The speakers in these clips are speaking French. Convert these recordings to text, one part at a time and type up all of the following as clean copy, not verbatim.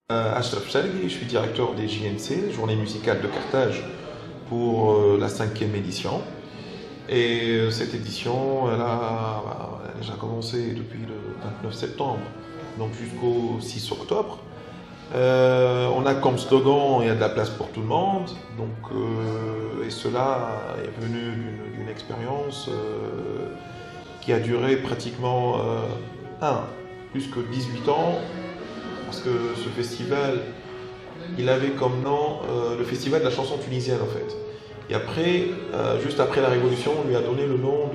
Ashraf Chalgi, je suis directeur des JMC, Journée musicale de Carthage, pour la 5e édition. Et cette édition, elle a déjà commencé depuis le 29 septembre, donc jusqu'au 6 octobre. On a comme slogan il y a de la place pour tout le monde, et cela est venu d'une expérience qui a duré pratiquement plus que 18 ans, parce que ce festival, il avait comme nom le festival de la chanson tunisienne en fait. Et après, juste après la Révolution, on lui a donné le nom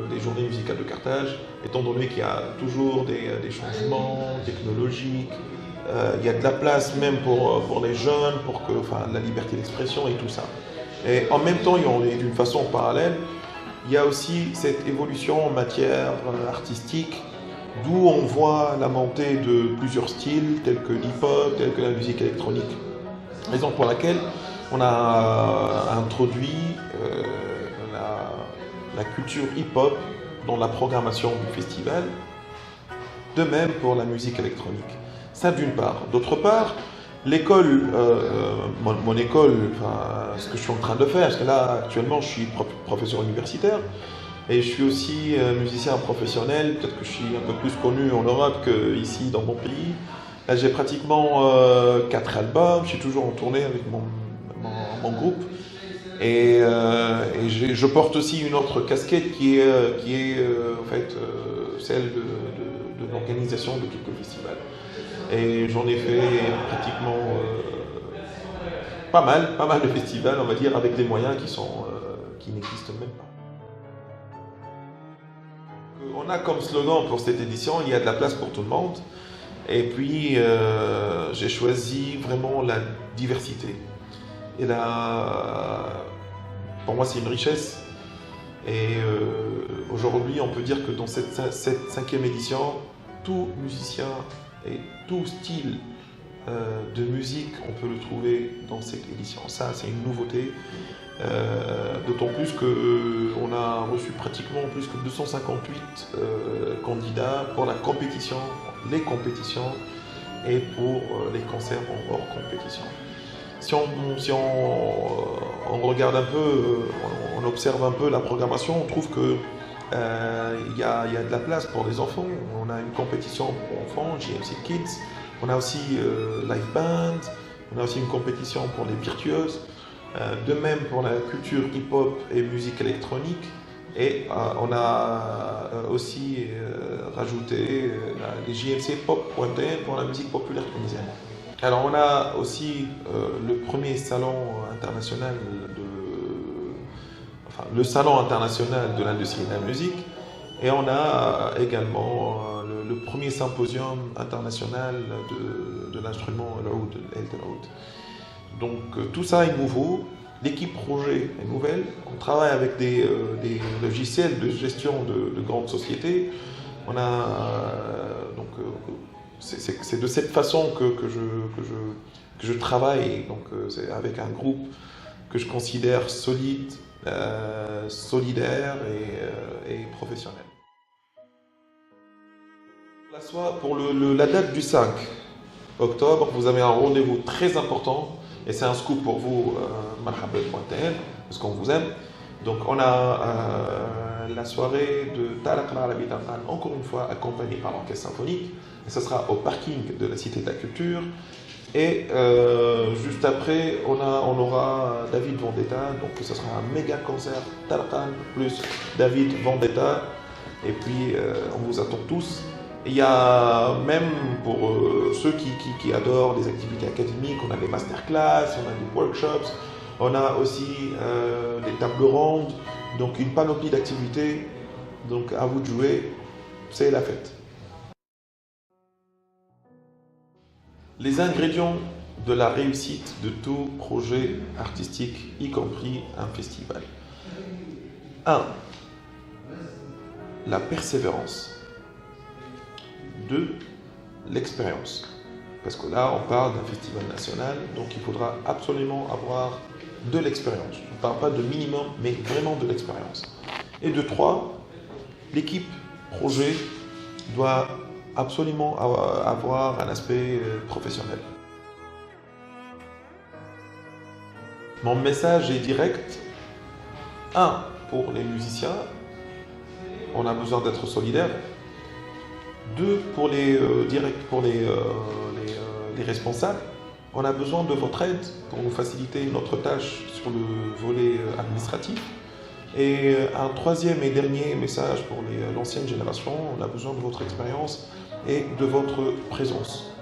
des Journées musicales de Carthage, étant donné qu'il y a toujours des changements technologiques, il y a de la place même pour les jeunes, enfin, la liberté d'expression et tout ça. Et en même temps, d'une façon parallèle, il y a aussi cette évolution en matière artistique, d'où on voit la montée de plusieurs styles, tels que l'hip-hop, tels que la musique électronique. Raison pour laquelle on a introduit la culture hip-hop dans la programmation du festival, de même pour la musique électronique. Ça d'une part. D'autre part, l'école, mon école, enfin, ce que je suis en train de faire, parce que là actuellement je suis professeur universitaire, et je suis aussi musicien professionnel, peut-être que je suis un peu plus connu en Europe qu'ici dans mon pays. Là j'ai pratiquement 4 albums, je suis toujours en tournée avec mon groupe. Et je porte aussi une autre casquette qui est en fait celle de l'organisation de quelques festivals. Et j'en ai fait pratiquement pas mal de festivals, on va dire, avec des moyens qui n'existent même pas. On a comme slogan pour cette édition, il y a de la place pour tout le monde. Et puis, j'ai choisi vraiment la diversité. Et là, pour moi, c'est une richesse. Et aujourd'hui, on peut dire que dans cette 5e édition, tout musicien et tout style de musique, on peut le trouver dans cette édition. Ça, c'est une nouveauté. D'autant plus qu'on a reçu pratiquement plus que 258 candidats pour les compétitions et pour les concerts en hors compétition. Si on regarde un peu, on observe un peu la programmation, on trouve que il y a de la place pour les enfants. On a une compétition pour enfants, JMC Kids. On a aussi live band. On a aussi une compétition pour les virtuoses. De même pour la culture hip-hop et musique électronique. Et on a aussi rajouté les JMC Pop.1 pour la musique populaire tunisienne. Alors on a aussi le premier salon international le salon international de l'industrie de la musique, et on a également le premier symposium international de l'instrument l'oud, l'oud. Donc tout ça est nouveau, l'équipe projet est nouvelle, on travaille avec des logiciels de gestion de grandes sociétés. On a c'est de cette façon que je travaille, donc c'est avec un groupe que je considère solide, solidaire et professionnel. Pour la date du 5 octobre, vous avez un rendez-vous très important, et c'est un scoop pour vous, marhaba.tn, parce qu'on vous aime. Donc on a la soirée de Talaq al-Arabi Tartan, encore une fois accompagnée par l'orchestre symphonique, et ce sera au parking de la Cité de la Culture. Et juste après, on aura David Vendetta, donc ce sera un méga concert Tartan plus David Vendetta, et puis on vous attend tous. Il y a même pour ceux qui adorent les activités académiques, on a des masterclass, on a des workshops, on a aussi des tables rondes, donc une panoplie d'activités. Donc à vous de jouer, c'est la fête. Les ingrédients de la réussite de tout projet artistique, y compris un festival. 1. La persévérance. 2. L'expérience. Parce que là, on parle d'un festival national, donc il faudra absolument avoir de l'expérience. Je ne parle pas de minimum, mais vraiment de l'expérience. Et de 3. L'équipe projet doit absolument avoir un aspect professionnel. Mon message est direct. Un, pour les musiciens, on a besoin d'être solidaires. Deux, pour les responsables, on a besoin de votre aide pour nous faciliter notre tâche sur le volet administratif. Et un troisième et dernier message pour l'ancienne génération, on a besoin de votre expérience et de votre présence.